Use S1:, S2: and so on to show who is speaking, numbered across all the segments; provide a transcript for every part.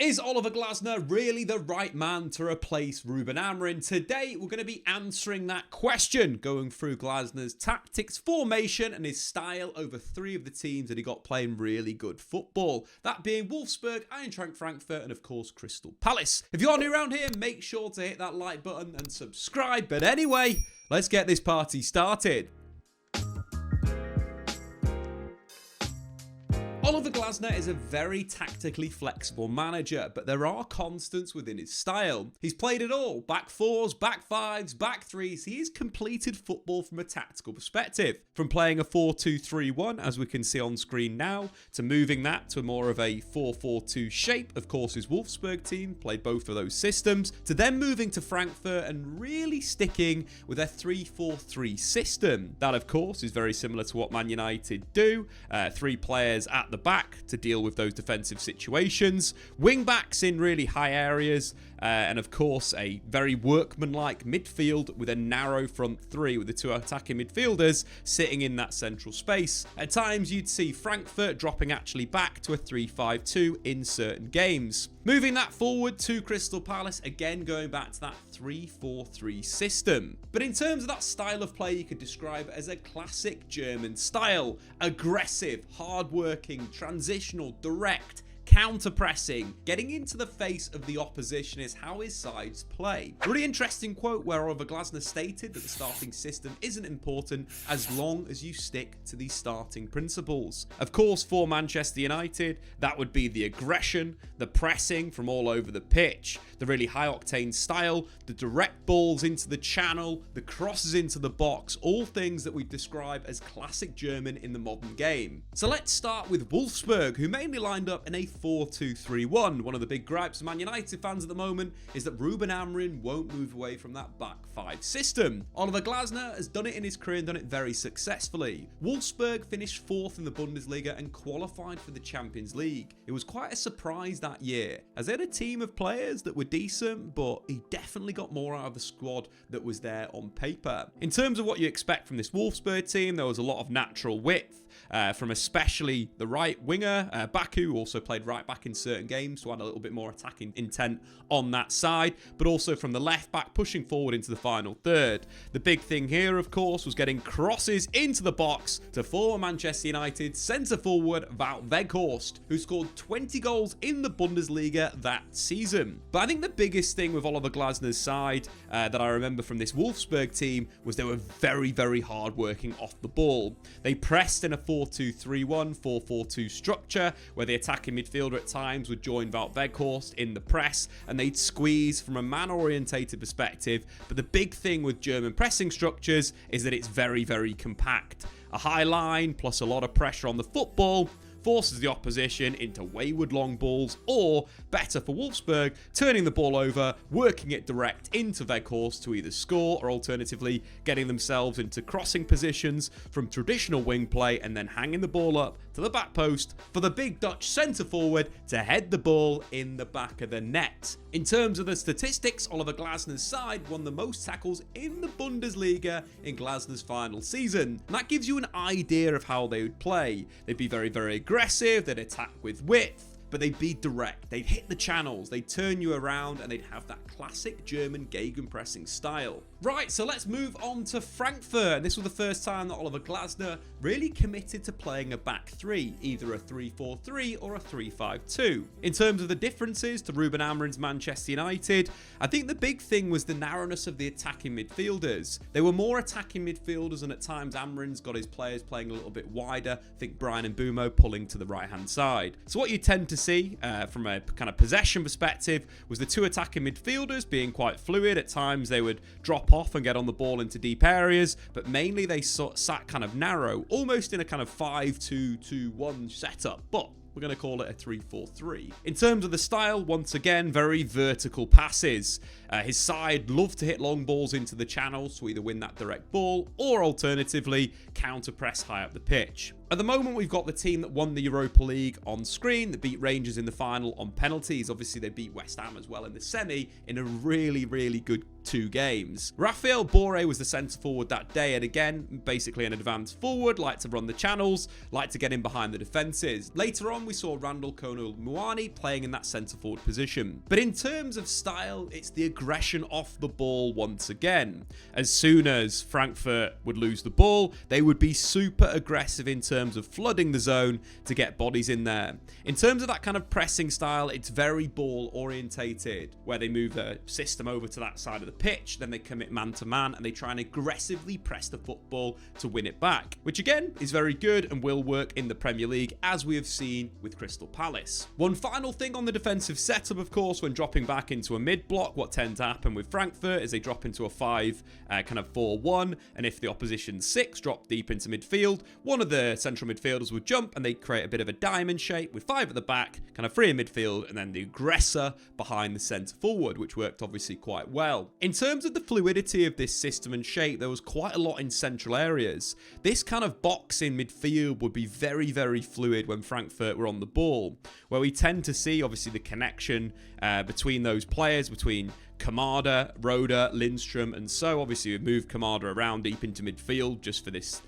S1: Is Oliver Glasner really the right man to replace Ruben Amorim? Today, we're going to be answering that question, going through Glasner's tactics, formation, and his style over three of the teams that he got playing really good football. That being Wolfsburg, Eintracht Frankfurt, and of course, Crystal Palace. If you're new around here, make sure to hit that like button and subscribe. But anyway, let's get this party started. Oliver Glasner is a very tactically flexible manager, but there are constants within his style. He's played it all: back fours, back fives, back threes. He has completed football from a tactical perspective. From playing a 4-2-3-1, as we can see on screen now, to moving that to more of a 4-4-2 shape. Of course, his Wolfsburg team played both of those systems, to then moving to Frankfurt and really sticking with a 3-4-3 system. That, of course, is very similar to what Man United do. Three players at the back to deal with those defensive situations, wing backs in really high areas, and of course a very workmanlike midfield with a narrow front three with the two attacking midfielders sitting in that central space. At times you'd see Frankfurt dropping actually back to a 3-5-2 in certain games. Moving that forward to Crystal Palace, again going back to that 3-4-3 system. But in terms of that style of play, you could describe it as a classic German style. Aggressive, hard-working, transitional, direct, counter-pressing, getting into the face of the opposition is how his sides play. A really interesting quote where Oliver Glasner stated that the starting system isn't important as long as you stick to these starting principles. Of course, for Manchester United, that would be the aggression, the pressing from all over the pitch, the really high-octane style, the direct balls into the channel, the crosses into the box, all things that we describe as classic German in the modern game. So let's start with Wolfsburg, who mainly lined up in a 4-2-3-1. One of the big gripes of Man United fans at the moment is that Ruben Amorim won't move away from that back five system. Oliver Glasner has done it in his career and done it very successfully. Wolfsburg finished 4th in the Bundesliga and qualified for the Champions League. It was quite a surprise that year, as they had a team of players that were decent, but he definitely got more out of the squad that was there on paper. In terms of what you expect from this Wolfsburg team, there was a lot of natural width, from especially the right winger. Baku also played right back in certain games to add a little bit more attacking intent on that side, but also from the left back pushing forward into the final third. The big thing here, of course, was getting crosses into the box to former Manchester United centre forward Wout Weghorst, who scored 20 goals in the Bundesliga that season. But I think the biggest thing with Oliver Glasner's side that I remember from this Wolfsburg team was they were very, very hard working off the ball. They pressed in a 4-2-3-1, 4-4-2 structure, where the attacking midfielder at times would join Wout Weghorst in the press, and they'd squeeze from a man-orientated perspective. But the big thing with German pressing structures is that it's very, very compact. A high line plus a lot of pressure on the football forces the opposition into wayward long balls, or, better for Wolfsburg, turning the ball over, working it direct into Weghorst to either score or alternatively getting themselves into crossing positions from traditional wing play and then hanging the ball up to the back post for the big Dutch centre forward to head the ball in the back of the net. In terms of the statistics, Oliver Glasner's side won the most tackles in the Bundesliga in Glasner's final season. And that gives you an idea of how they would play. They'd be very, very aggressive, they'd attack with width, but they'd be direct, they'd hit the channels, they'd turn you around, and they'd have that classic German gegenpressing style. Right, so let's move on to Frankfurt. This was the first time that Oliver Glasner really committed to playing a back three, either a 3-4-3 or a 3-5-2. In terms of the differences to Ruben Amorim's Manchester United, I think the big thing was the narrowness of the attacking midfielders. They were more attacking midfielders, and at times Amorim's got his players playing a little bit wider. I think Brian and Bumo pulling to the right-hand side. So what you tend to see from a kind of possession perspective was the two attacking midfielders being quite fluid. At times they would drop off and get on the ball into deep areas, but mainly they sat kind of narrow, almost in a kind of 5-2-2-1 setup, but we're going to call it a 3-4-3. In terms of the style, once again, very vertical passes. His side love to hit long balls into the channels to either win that direct ball or alternatively counter press high up the pitch. At the moment, we've got the team that won the Europa League on screen, that beat Rangers in the final on penalties. Obviously, they beat West Ham as well in the semi in a really, really good 2 games. Rafael Borré was the centre forward that day, and again, basically an advanced forward, liked to run the channels, liked to get in behind the defences. Later on, we saw Randall Kolo-Muani playing in that centre forward position. But in terms of style, it's the aggression off the ball once again. As soon as Frankfurt would lose the ball, they would be super aggressive in terms of flooding the zone to get bodies in there. In terms of that kind of pressing style, it's very ball orientated, where they move their system over to that side of the pitch, then they commit man to man and they try and aggressively press the football to win it back, which again is very good and will work in the Premier League, as we have seen with Crystal Palace. One final thing on the defensive setup, of course, when dropping back into a mid block, what tends to happen with Frankfurt is they drop into a 5-4-1, and if the opposition's 6 drop deep into midfield, one of the central midfielders would jump and they create a bit of a diamond shape with 5 at the back, kind of 3 in midfield, and then the aggressor behind the centre forward, which worked obviously quite well. In terms of the fluidity of this system and shape, there was quite a lot in central areas. This kind of box in midfield would be very, very fluid when Frankfurt were on the ball, where we tend to see obviously the connection between those players, between Kamada, Roda, Lindstrom, and so obviously we've moved Kamada around deep into midfield just for this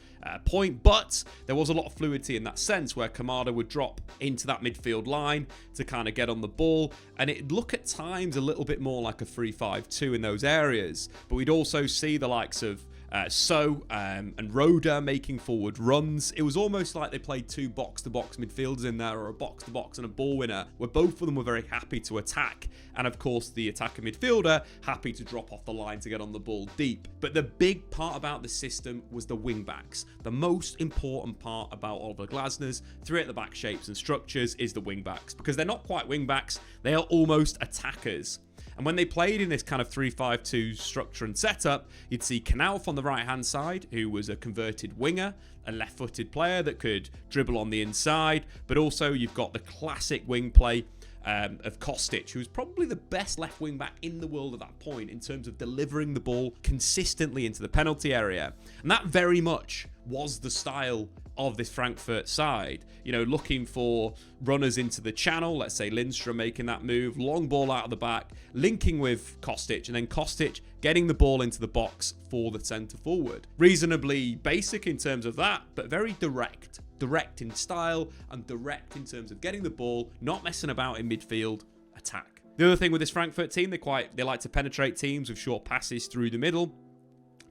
S1: point, but there was a lot of fluidity in that sense where Kamada would drop into that midfield line to kind of get on the ball, and it'd look at times a little bit more like a 3-5-2 in those areas. But we'd also see the likes of and Roda making forward runs. It was almost like they played 2 box-to-box midfielders in there, or a box-to-box and a ball winner, where both of them were very happy to attack, and of course the attacker midfielder happy to drop off the line to get on the ball deep. But the big part about the system was the wing-backs. The most important part about Oliver Glasner's 3 at the back shapes and structures is the wing-backs, because they're not quite wing-backs, they are almost attackers. And when they played in this kind of 3-5-2 structure and setup, you'd see Knauf on the right-hand side, who was a converted winger, a left-footed player that could dribble on the inside, but also you've got the classic wing play of Kostic, who was probably the best left wing back in the world at that point in terms of delivering the ball consistently into the penalty area. And that very much was the style of this Frankfurt side, you know, looking for runners into the channel, let's say Lindstrom making that move, long ball out of the back, linking with Kostic, and then Kostic getting the ball into the box for the centre forward. Reasonably basic in terms of that, but very direct in style and direct in terms of getting the ball, not messing about in midfield, attack. The other thing with this Frankfurt team, they like to penetrate teams with short passes through the middle.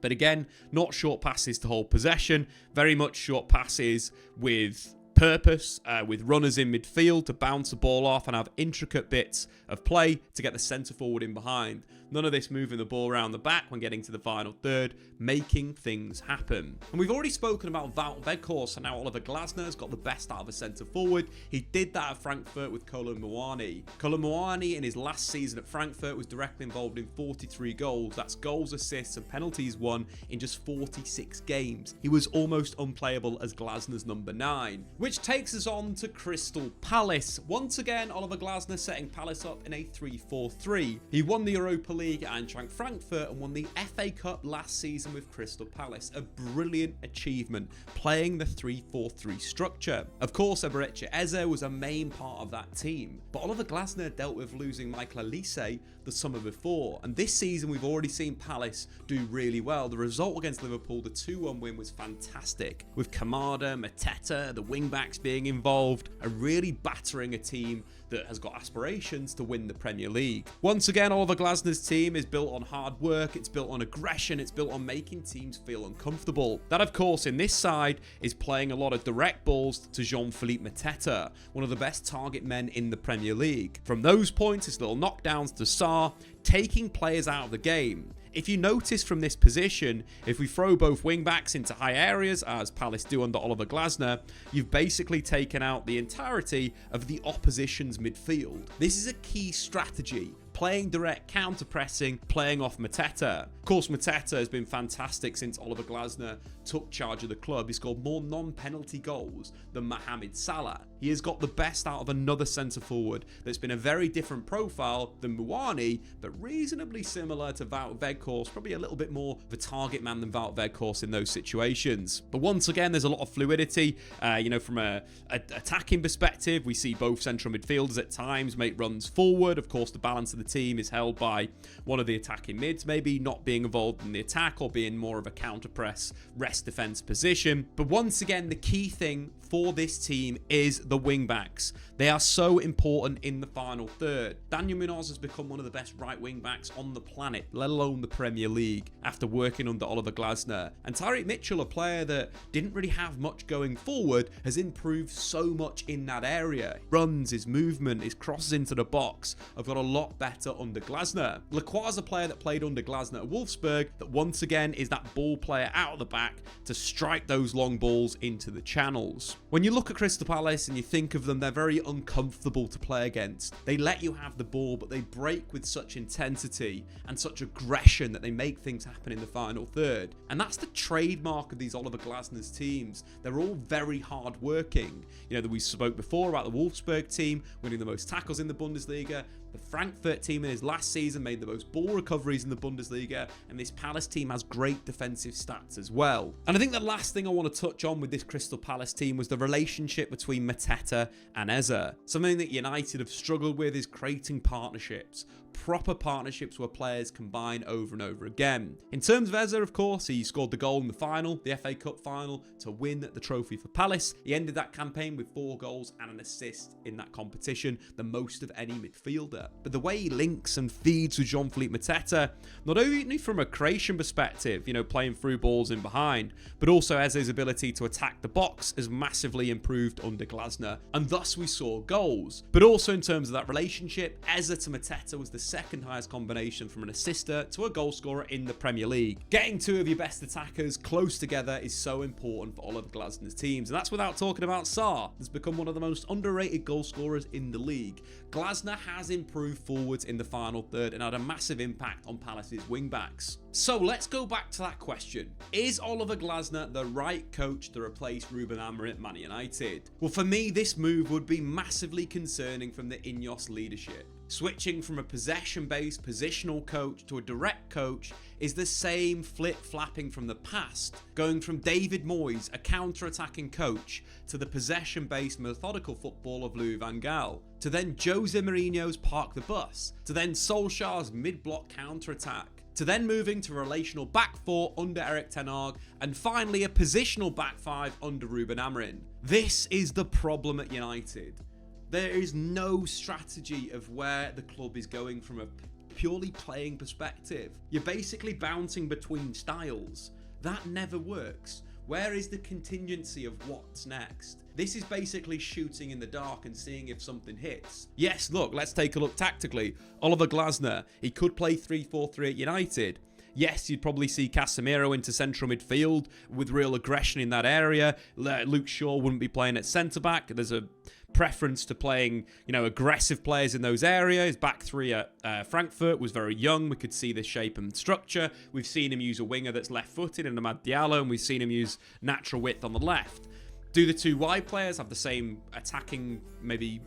S1: But again, not short passes to hold possession, very much short passes with purpose, with runners in midfield to bounce the ball off and have intricate bits of play to get the centre forward in behind. None of this moving the ball around the back when getting to the final third, making things happen. And we've already spoken about Wout Weghorst, and now Oliver Glasner has got the best out of a centre forward. He did that at Frankfurt with Kolo-Muani. Kolo-Muani in his last season at Frankfurt was directly involved in 43 goals. That's goals, assists and penalties won in just 46 games. He was almost unplayable as Glasner's number 9. Which takes us on to Crystal Palace. Once again, Oliver Glasner setting Palace up in a 3-4-3. He won the Europa League at Eintracht Frankfurt and won the FA Cup last season with Crystal Palace. A brilliant achievement, playing the 3-4-3 structure. Of course, Eberechi Eze was a main part of that team, but Oliver Glasner dealt with losing Michael Olise the summer before, and this season we've already seen Palace do really well. The result against Liverpool, the 2-1 win, was fantastic, with Kamada, Mateta, the wing-backs being involved, and really battering a team that has got aspirations to win the Premier League. Once again, Oliver Glasner's team is built on hard work, it's built on aggression, it's built on making teams feel uncomfortable. That, of course, in this side is playing a lot of direct balls to Jean-Philippe Mateta, one of the best target men in the Premier League. From those points, it's little knockdowns to Sarr, taking players out of the game. If you notice from this position, if we throw both wing-backs into high areas, as Palace do under Oliver Glasner, you've basically taken out the entirety of the opposition's midfield. This is a key strategy. playing direct, counter-pressing, playing off Mateta. Of course, Mateta has been fantastic since Oliver Glasner took charge of the club. He scored more non-penalty goals than Mohamed Salah. He has got the best out of another centre-forward that's been a very different profile than Muani, but reasonably similar to Wout Weghorst, probably a little bit more of a target man than Wout Weghorst in those situations. But once again, there's a lot of fluidity. From a attacking perspective, we see both central midfielders at times make runs forward. Of course, the balance of the team is held by one of the attacking mids, maybe not being involved in the attack or being more of a counter-press, rest defence position. But once again, the key thing for this team is the wing-backs. They are so important in the final third. Daniel Munoz has become one of the best right wing-backs on the planet, let alone the Premier League, after working under Oliver Glasner. And Tyreek Mitchell, a player that didn't really have much going forward, has improved so much in that area. Runs, his movement, his crosses into the box have got a lot better under Glasner. LAKEY is a player that played under Glasner at Wolfsburg that once again is that ball player out of the back to strike those long balls into the channels. When you look at Crystal Palace and you think of them, they're very uncomfortable to play against. They let you have the ball, but they break with such intensity and such aggression that they make things happen in the final third. And that's the trademark of these Oliver Glasner's teams. They're all very hard working. You know, that we spoke before about the Wolfsburg team winning the most tackles in the Bundesliga. The Frankfurt team in his last season made the most ball recoveries in the Bundesliga, and this Palace team has great defensive stats as well. And I think the last thing I want to touch on with this Crystal Palace team was the relationship between Mateta and Eze. Something that United have struggled with is creating partnerships. Proper partnerships where players combine over and over again. In terms of Eze, of course, he scored the goal in the final, the FA Cup final, to win the trophy for Palace. He ended that campaign with 4 goals and an assist in that competition, the most of any midfielder. But the way he links and feeds with Jean-Philippe Mateta, not only from a creation perspective, you know, playing through balls in behind, but also Eze's ability to attack the box has massively improved under Glasner, and thus we saw goals. But also in terms of that relationship, Eze to Mateta was the second highest combination from an assister to a goal scorer in the Premier League. Getting 2 of your best attackers close together is so important for Oliver Glasner's teams, and that's without talking about Sarr, who's become one of the most underrated goal scorers in the league. Glasner has improved forwards in the final third and had a massive impact on Palace's wing-backs. So let's go back to that question. Is Oliver Glasner the right coach to replace Ruben Amorim at Man United? Well, for me, this move would be massively concerning from the Ineos leadership. Switching from a possession-based positional coach to a direct coach is the same flip-flapping from the past, going from David Moyes, a counter-attacking coach, to the possession-based methodical football of Louis van Gaal, to then Jose Mourinho's park the bus, to then Solskjaer's mid-block counter-attack, to then moving to a relational back 4 under Erik ten Hag, and finally a positional back 5 under Ruben Amorim. This is the problem at United. There is no strategy of where the club is going from a purely playing perspective. You're basically bouncing between styles. That never works. Where is the contingency of what's next? This is basically shooting in the dark and seeing if something hits. Yes, look, let's take a look tactically. Oliver Glasner, he could play 3-4-3 at United. Yes, you'd probably see Casemiro into central midfield with real aggression in that area. Luke Shaw wouldn't be playing at centre-back. There's a preference to playing, aggressive players in those areas. Back 3 at Frankfurt was very young. We could see the shape and structure. We've seen him use a winger that's left-footed in Amad Diallo, and we've seen him use natural width on the left. Do the 2 wide players have the same attacking, maybe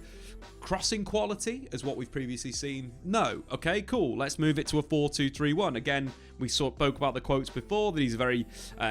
S1: crossing quality as what we've previously seen? No. Okay, cool. Let's move it to a 4-2-3-1. Again, we spoke about the quotes before that he's a very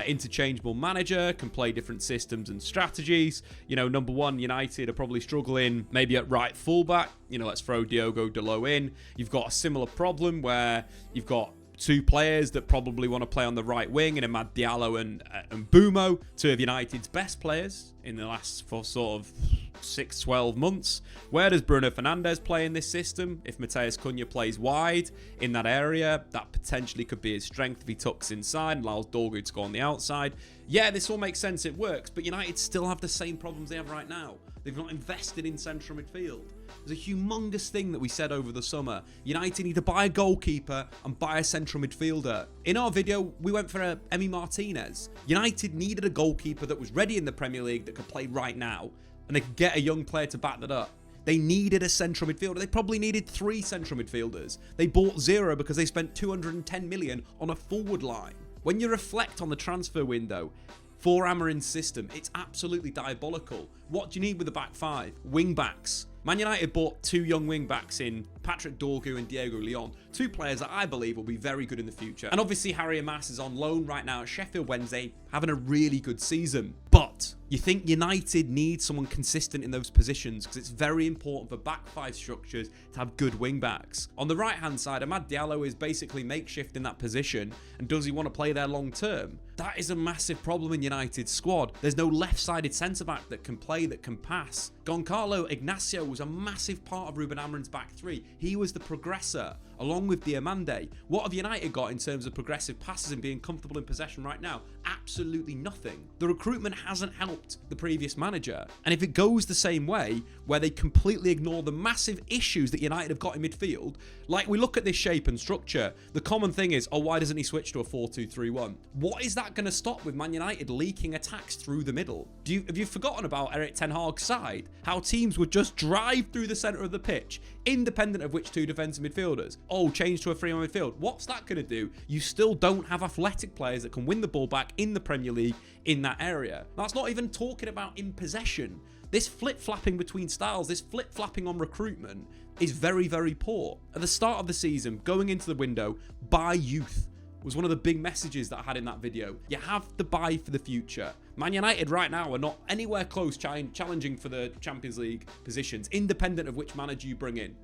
S1: interchangeable manager, can play different systems and strategies. Number 1, United are probably struggling maybe at right fullback. Let's throw Diogo Dalot in. You've got a similar problem where you've got 2 players that probably want to play on the right wing in Amad Diallo and Mbeumo, 2 of United's best players in the last sort of 6-12 months. Where does Bruno Fernandes play in this system? If Matheus Cunha plays wide in that area, that potentially could be his strength if he tucks inside and allows Dorgu to go on the outside. Yeah, this all makes sense, it works, but United still have the same problems they have right now. They've not invested in central midfield. There's a humongous thing that we said over the summer. United need to buy a goalkeeper and buy a central midfielder. In our video, we went for Emi Martinez. United needed a goalkeeper that was ready in the Premier League that could play right now, and they could get a young player to back that up. They needed a central midfielder. They probably needed 3 central midfielders. They bought 0 because they spent 210 million on a forward line. When you reflect on the transfer window for Amorim's system, it's absolutely diabolical. What do you need with the back 5? Wing backs. Man United bought 2 young wing backs in Patrick Dorgu and Diego Leon, 2 players that I believe will be very good in the future. And obviously Harry Amas is on loan right now at Sheffield Wednesday, having a really good season. But you think United need someone consistent in those positions because it's very important for back 5 structures to have good wing backs. On the right hand side, Amad Diallo is basically makeshift in that position, and does he want to play there long term? That is a massive problem in United's squad. There's no left-sided centre-back that can play, that can pass. Goncalo Ignacio was a massive part of Ruben Amorim's back 3. He was the progressor, along with Diamande. What have United got in terms of progressive passes and being comfortable in possession right now? Absolutely nothing. The recruitment hasn't helped the previous manager. And if it goes the same way, where they completely ignore the massive issues that United have got in midfield, like we look at this shape and structure, the common thing is, oh, why doesn't he switch to a 4-2-3-1? What is that going to stop with Man United leaking attacks through the middle? Have you forgotten about Erik ten Hag's side? How teams would just drive through the centre of the pitch, independent of which 2 defensive midfielders. Oh, change to a 3-man midfield. What's that going to do? You still don't have athletic players that can win the ball back in the Premier League in that area. That's not even talking about in possession. This flip-flapping between styles, this flip-flapping on recruitment is very, very poor. At the start of the season, going into the window, buy youth was one of the big messages that I had in that video. You have to buy for the future. Man United right now are not anywhere close challenging for the Champions League positions, independent of which manager you bring in.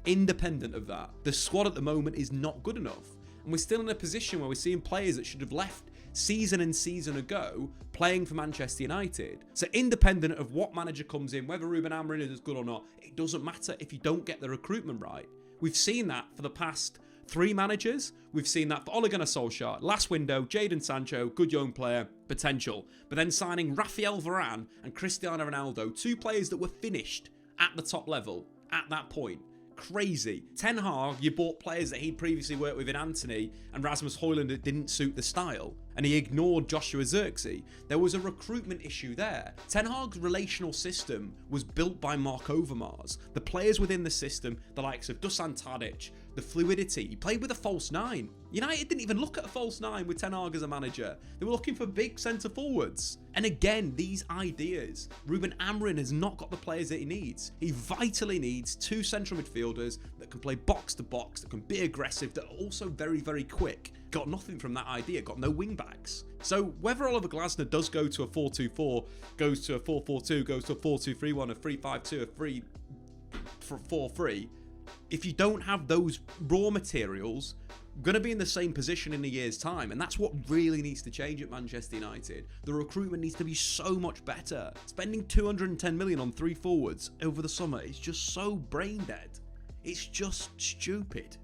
S1: Independent of that. The squad at the moment is not good enough. And we're still in a position where we're seeing players that should have left season and season ago playing for Manchester United. So independent of what manager comes in, whether Ruben Amorim is good or not, it doesn't matter if you don't get the recruitment right. We've seen that for the past 3 managers. We've seen that for Ole Gunnar Solskjaer. Last window, Jadon Sancho, good young player, potential. But then signing Rafael Varane and Cristiano Ronaldo, 2 players that were finished at the top level at that point. Crazy. Ten Hag, you bought players that he'd previously worked with in Anthony and Rasmus Højlund that didn't suit the style, and he ignored Joshua Zirkzee. There was a recruitment issue there. Ten Hag's relational system was built by Mark Overmars. The players within the system, the likes of Dusan Tadic, the fluidity. He played with a false 9. United didn't even look at a false 9 with Ten Hag as a manager. They were looking for big centre forwards. And again, these ideas. Ruben Amorim has not got the players that he needs. He vitally needs 2 central midfielders that can play box to box, that can be aggressive, that are also very, very quick. Got nothing from that idea, got no wing backs. So whether Oliver Glasner does go to a 4-2-4, goes to a 4-4-2, goes to a 4-2-3-1, a 3-5-2, a 3-4-3, if you don't have those raw materials, you're going to be in the same position in a year's time. And that's what really needs to change at Manchester United. The recruitment needs to be so much better. Spending 210 million on 3 forwards over the summer is just so brain dead. It's just stupid.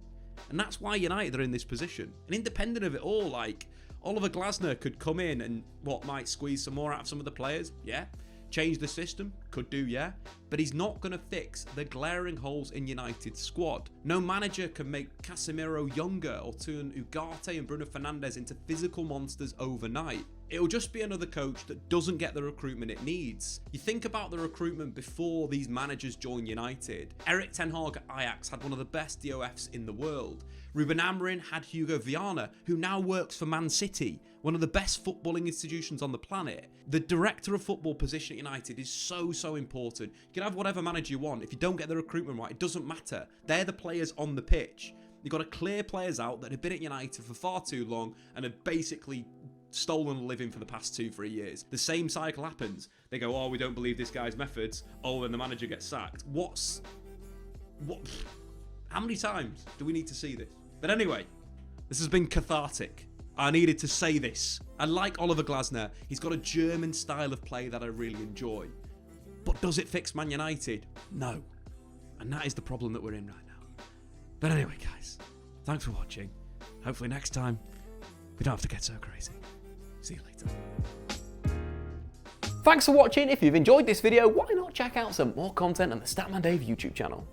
S1: And that's why United are in this position. And independent of it all, like, Oliver Glasner could come in and, might squeeze some more out of some of the players? Yeah. Change the system? Could do, yeah. But he's not going to fix the glaring holes in United's squad. No manager can make Casemiro younger or turn Ugarte and Bruno Fernandes into physical monsters overnight. It'll just be another coach that doesn't get the recruitment it needs. You think about the recruitment before these managers joined United. Erik ten Hag at Ajax had one of the best DOFs in the world. Ruben Amorim had Hugo Viana, who now works for Man City, one of the best footballing institutions on the planet. The director of football position at United is so important. You can have whatever manager you want. If you don't get the recruitment right, it doesn't matter. They're the players on the pitch. You've got to clear players out that have been at United for far too long and have basically stolen a living for the past 2-3 years. The same cycle happens. They go, oh, we don't believe this guy's methods. Oh, and the manager gets sacked. What? How many times do we need to see this? But anyway, this has been cathartic. I needed to say this. And like Oliver Glasner, he's got a German style of play that I really enjoy. But does it fix Man United? No. And that is the problem that we're in right now. But anyway, guys, thanks for watching. Hopefully next time, we don't have to get so crazy. See you later.
S2: Thanks for watching. If you've enjoyed this video, why not check out some more content on the Statman Dave YouTube channel.